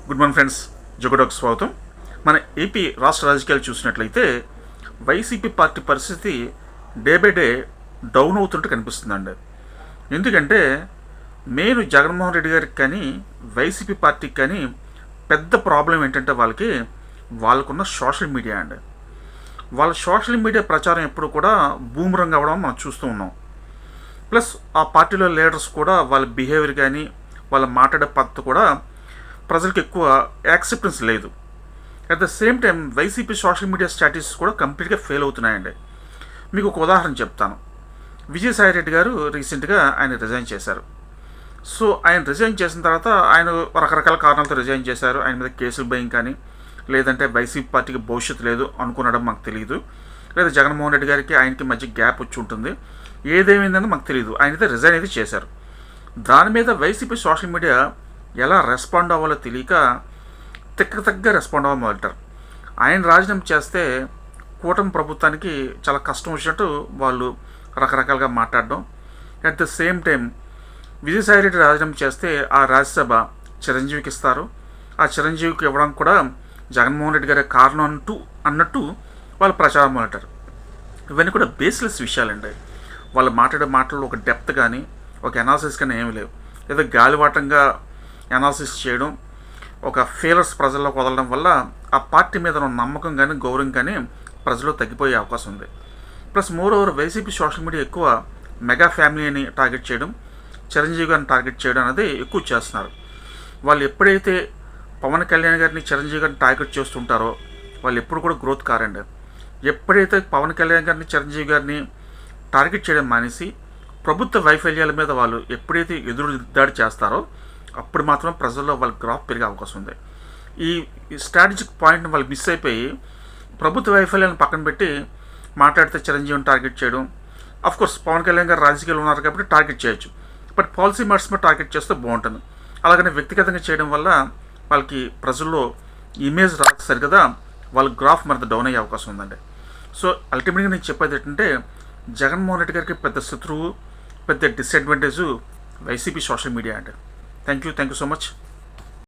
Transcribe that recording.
Good morning friends, జగడోకు స్వాగతం. మన AP రాష్ట్ర రాజకీయాలు చూసినట్లయితే వైసీపీ పార్టీ పరిస్థితి డే బై డే డౌన్ అవుతుంటే కనిపిస్తుందండి. ఎందుకంటే మెయిన్ జగన్మోహన్ రెడ్డి గారికి కానీ వైసీపీ పార్టీకి కానీ పెద్ద ప్రాబ్లం ఏంటంటే వాళ్ళకున్న సోషల్ మీడియా అండి. వాళ్ళ సోషల్ మీడియా ప్రచారం ఎప్పుడు కూడా బూమరంగ్ అవ్వడం మనం చూస్తూ ఉన్నాం. ప్లస్ ఆ పార్టీలో లీడర్స్ కూడా వాళ్ళ బిహేవియర్ కానీ వాళ్ళ మాట్లాడే పద్ధతి కూడా ప్రజలకు ఎక్కువ యాక్సెప్టెన్స్ లేదు. At the same time YCP social media strategies కూడా కంప్లీట్గా ఫెయిల్ అవుతున్నాయండి. మీకు ఒక ఉదాహరణ చెప్తాను. విజయసాయి రెడ్డి గారు రీసెంట్గా ఆయన రిజైన్ చేశారు. సో ఆయన రిజైన్ చేసిన తర్వాత ఆయన రకరకాల కారణాలతో రిజైన్ చేశారు. ఆయన మీద కేసులు భయం కానీ, లేదంటే వైసీపీ పార్టీకి భవిష్యత్తు లేదు అనుకునడం మాకు తెలియదు, లేదా జగన్మోహన్ రెడ్డి గారికి ఆయనకి మధ్య గ్యాప్ వచ్చి ఉంటుంది. ఏదేమైందని మాకు తెలియదు. ఆయనైతే రిజైన్ అయితే చేశారు. దాని మీద వైసీపీ సోషల్ మీడియా ఎలా రెస్పాండ్ అవ్వాలో తెలియక తగ్గ రెస్పాండ్ అవ్వ మొదలెట్టారు. ఆయన రాజీనామా చేస్తే కూటమి ప్రభుత్వానికి చాలా కష్టం వచ్చినట్టు వాళ్ళు రకరకాలుగా మాట్లాడడం. At the same time Vijayasai Reddy రాజీనామా చేస్తే ఆ రాజ్యసభ చిరంజీవికి ఇస్తారు. ఆ చిరంజీవికి ఇవ్వడానికి కూడా జగన్మోహన్ రెడ్డి గారి కారణం అన్నట్టు వాళ్ళు ప్రచారం మొదలెట్టారు. ఇవన్నీ కూడా బేస్లెస్ విషయాలండి. వాళ్ళు మాట్లాడే మాటల్లో ఒక డెప్త్ కానీ ఒక అనాలిసిస్ కానీ ఏమీ లేవు. ఏదో గాలివాటంగా అనాలిసిస్ చేయడం, ఒక ఫీలర్స్ ప్రజల్లోకి వదలడం వల్ల ఆ పార్టీ మీద ఉన్న నమ్మకం కానీ గౌరవం కానీ ప్రజల్లో తగ్గిపోయే అవకాశం ఉంది. Plus more over YCP social media ఎక్కువ మెగా ఫ్యామిలీని టార్గెట్ చేయడం, చిరంజీవి గారిని టార్గెట్ చేయడం అనేది ఎక్కువ చేస్తున్నారు. వాళ్ళు ఎప్పుడైతే పవన్ కళ్యాణ్ గారిని చిరంజీవి గారిని టార్గెట్ చేస్తుంటారో వాళ్ళు ఎప్పుడు కూడా గ్రోత్ కారండి. ఎప్పుడైతే పవన్ కళ్యాణ్ గారిని చిరంజీవి గారిని టార్గెట్ చేయడం మానేసి ప్రభుత్వ వైఫల్యాల మీద వాళ్ళు ఎప్పుడైతే ఎదురు దాడి చేస్తారో అప్పుడు మాత్రం ప్రజల్లో వాళ్ళ గ్రాఫ్ పెరిగే అవకాశం ఉంది. ఈ స్ట్రాటజిక్ పాయింట్ని వాళ్ళు మిస్ అయిపోయి ప్రభుత్వ వైఫల్యాలను పక్కన పెట్టి మాట్లాడితే చిరంజీవిని టార్గెట్ చేయడం. అఫ్కోర్స్ పవన్ కళ్యాణ్ గారు రాజకీయాలు ఉన్నారు కాబట్టి టార్గెట్ చేయొచ్చు, బట్ పాలసీ మ్యాటర్స్ మీద టార్గెట్ చేస్తే బాగుంటుంది. అలాగనే వ్యక్తిగతంగా చేయడం వల్ల వాళ్ళకి ప్రజల్లో ఇమేజ్ రాదు సరికదా, వాళ్ళ గ్రాఫ్ మరింత డౌన్ అయ్యే అవకాశం ఉందండి. సో అల్టిమేట్గా నేను చెప్పేది ఏంటంటే జగన్మోహన్ రెడ్డి గారికి పెద్ద శత్రువు, పెద్ద డిసడ్వాంటేజు వైసీపీ సోషల్ మీడియా అండి. Thank you so much.